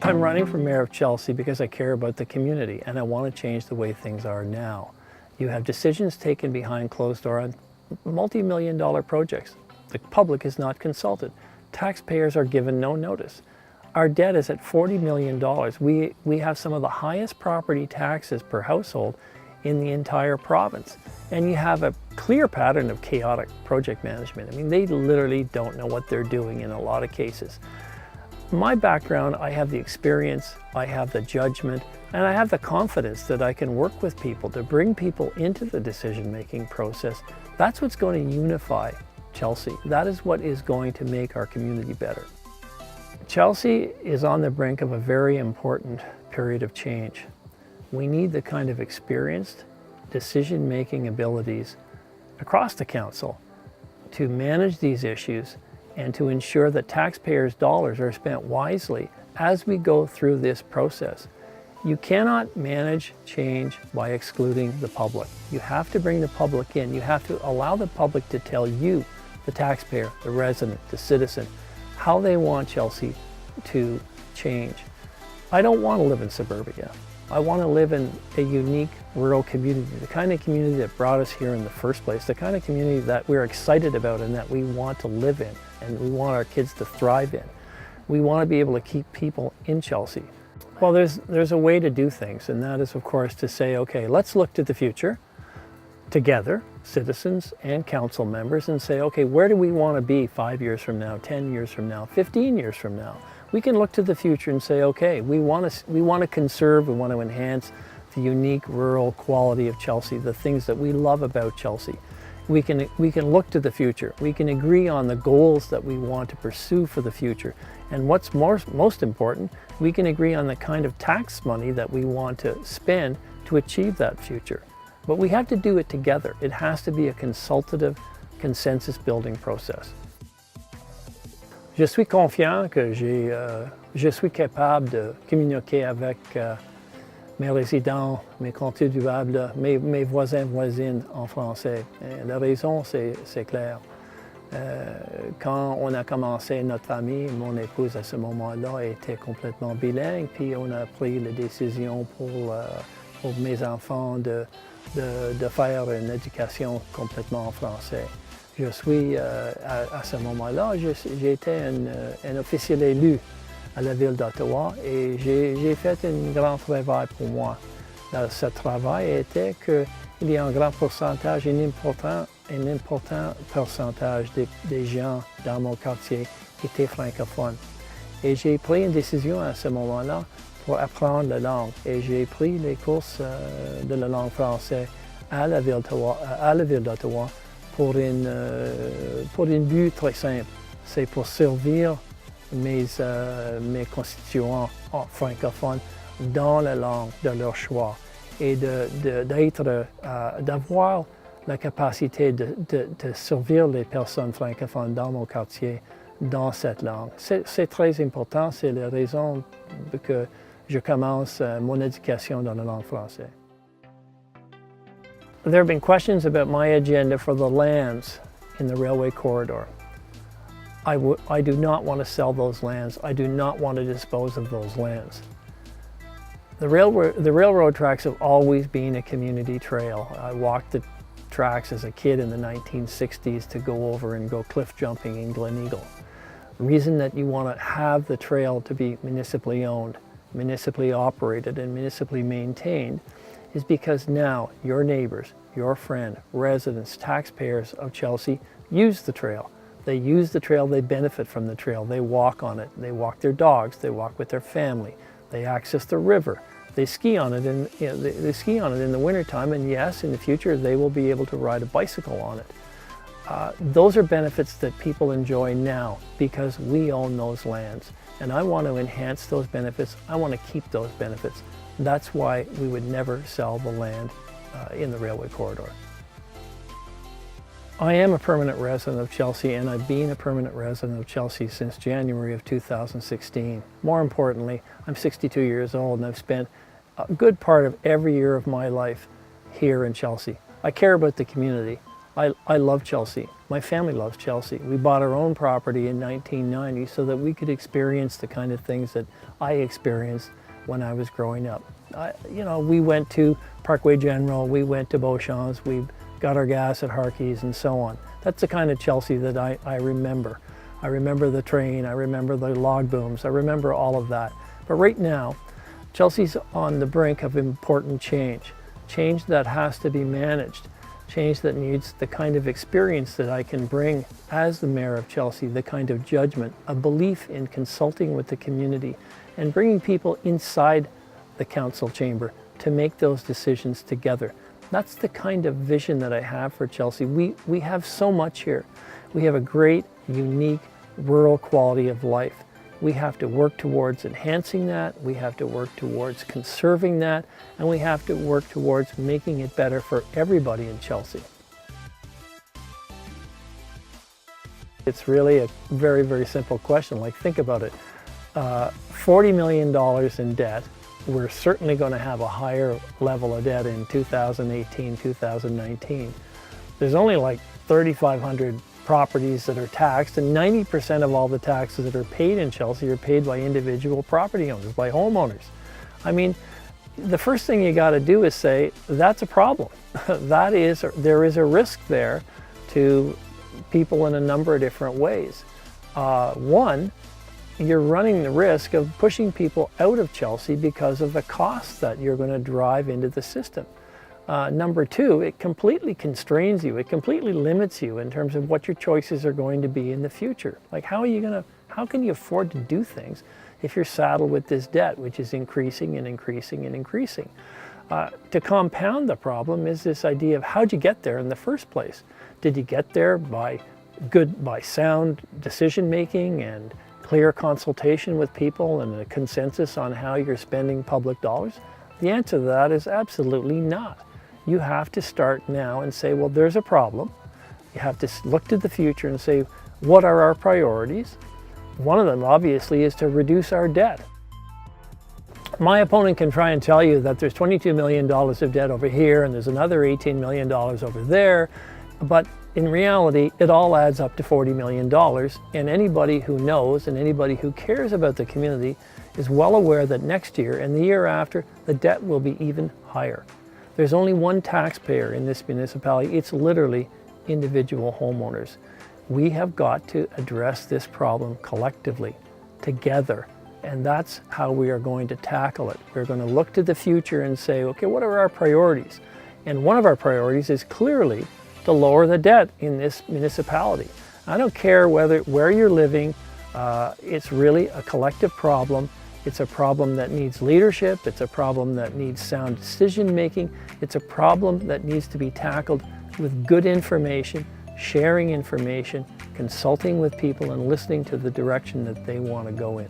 I'm running for mayor of Chelsea because I care about the community and I want to change the way things are now. You have decisions taken behind closed doors on multi-million-dollar projects. The public is not consulted. Taxpayers are given no notice. Our debt is at $40 million. We have some of the highest property taxes per household in the entire province. And you have a clear pattern of chaotic project management. I mean, they literally don't know what they're doing in a lot of cases. My background, I have the experience, I have the judgment, and I have the confidence that I can work with people to bring people into the decision-making process. That's what's going to unify Chelsea. That is what is going to make our community better. Chelsea is on the brink of a very important period of change. We need the kind of experienced decision-making abilities across the council to manage these issues and to ensure that taxpayers' dollars are spent wisely as we go through this process. You cannot manage change by excluding the public. You have to bring the public in. You have to allow the public to tell you, the taxpayer, the resident, the citizen, how they want Chelsea to change. I don't want to live in suburbia. I want to live in a unique rural community, the kind of community that brought us here in the first place, the kind of community that we're excited about and that we want to live in and we want our kids to thrive in. We want to be able to keep people in Chelsea. Well, there's a way to do things, and that is, of course, to say, okay, let's look to the future together, citizens and council members, and say, okay, where do we want to be 5 years from now, 10 years from now, 15 years from now? We can look to the future and say, okay, we want to conserve, we want to enhance the unique rural quality of Chelsea, the things that we love about Chelsea. We can look to the future. We can agree on the goals that we want to pursue for the future. And what's most important, we can agree on the kind of tax money that we want to spend to achieve that future. But we have to do it together. It has to be a consultative, consensus-building process. Je suis confiant que je suis capable de communiquer avec mes résidents, mes contribuables, mes voisins, voisines en français. Et la raison, c'est clair. Quand on a commencé notre famille, mon épouse à ce moment-là était complètement bilingue, puis on a pris la décision pour mes enfants de faire une éducation complètement en français. Je suis, à ce moment-là, j'étais un officiel élu à la ville d'Ottawa et j'ai fait un grand travail pour moi. Ce travail était qu'il y a un grand pourcentage, un important pourcentage des gens dans mon quartier qui étaient francophones. Et j'ai pris une décision à ce moment-là pour apprendre la langue. Et j'ai pris les courses de la langue française à la ville d'Ottawa pour un but très simple. C'est pour servir mes constituants francophones dans la langue de leur choix et d'avoir la capacité de servir les personnes francophones dans mon quartier dans cette langue. C'est très important, c'est la raison que je commence mon éducation dans la langue française. There have been questions about my agenda for the lands in the railway corridor. I do not want to sell those lands. I do not want to dispose of those lands. The railroad tracks have always been a community trail. I walked the tracks as a kid in the 1960s to go over and go cliff jumping in Glen Eagle. The reason that you want to have the trail to be municipally owned, municipally operated, and municipally maintained is because now your neighbors, your friend, residents, taxpayers of Chelsea use the trail. They use the trail, they benefit from the trail, they walk on it, they walk their dogs, they walk with their family, they access the river, they ski on it, and they ski on it in the wintertime, and yes, in the future they will be able to ride a bicycle on it. Those are benefits that people enjoy now because we own those lands, and I want to enhance those benefits. I want to keep those benefits. That's why we would never sell the land in the railway corridor. I am a permanent resident of Chelsea, and I've been a permanent resident of Chelsea since January of 2016. More importantly, I'm 62 years old and I've spent a good part of every year of my life here in Chelsea. I care about the community. I love Chelsea. My family loves Chelsea. We bought our own property in 1990 so that we could experience the kind of things that I experienced when I was growing up. We went to Parkway General, we went to Beauchamp's, we got our gas at Harkey's and so on. That's the kind of Chelsea that I remember. I remember the train, I remember the log booms, I remember all of that. But right now, Chelsea's on the brink of important change. Change that has to be managed. Change that needs the kind of experience that I can bring as the mayor of Chelsea, the kind of judgment, a belief in consulting with the community and bringing people inside the council chamber to make those decisions together. That's the kind of vision that I have for Chelsea. We have so much here. We have a great, unique, rural quality of life. We have to work towards enhancing that, we have to work towards conserving that, and we have to work towards making it better for everybody in Chelsea. It's really a very, very simple question. Like, think about it. $40 million in debt. We're certainly going to have a higher level of debt in 2018, 2019. There's only like 3,500 properties that are taxed, and 90% of all the taxes that are paid in Chelsea are paid by individual property owners, by homeowners. I mean, the first thing you got to do is say, that's a problem. There is a risk there to people in a number of different ways. One, you're running the risk of pushing people out of Chelsea because of the costs that you're going to drive into the system. Number two, it completely constrains you. It completely limits you in terms of what your choices are going to be in the future. Like, how can you afford to do things if you're saddled with this debt, which is increasing and increasing and increasing? To compound the problem is this idea of how'd you get there in the first place? Did you get there by sound decision making and clear consultation with people and a consensus on how you're spending public dollars? The answer to that is absolutely not. You have to start now and say, well, there's a problem. You have to look to the future and say, what are our priorities? One of them, obviously, is to reduce our debt. My opponent can try and tell you that there's $22 million of debt over here and there's another $18 million over there, but in reality, it all adds up to $40 million, and anybody who knows and anybody who cares about the community is well aware that next year and the year after, the debt will be even higher. There's only one taxpayer in this municipality. It's literally individual homeowners. We have got to address this problem collectively, together, and that's how we are going to tackle it. We're going to look to the future and say, okay, what are our priorities? And one of our priorities is clearly to lower the debt in this municipality. I don't care where you're living, it's really a collective problem. It's a problem that needs leadership, it's a problem that needs sound decision making, it's a problem that needs to be tackled with good information, sharing information, consulting with people and listening to the direction that they want to go in.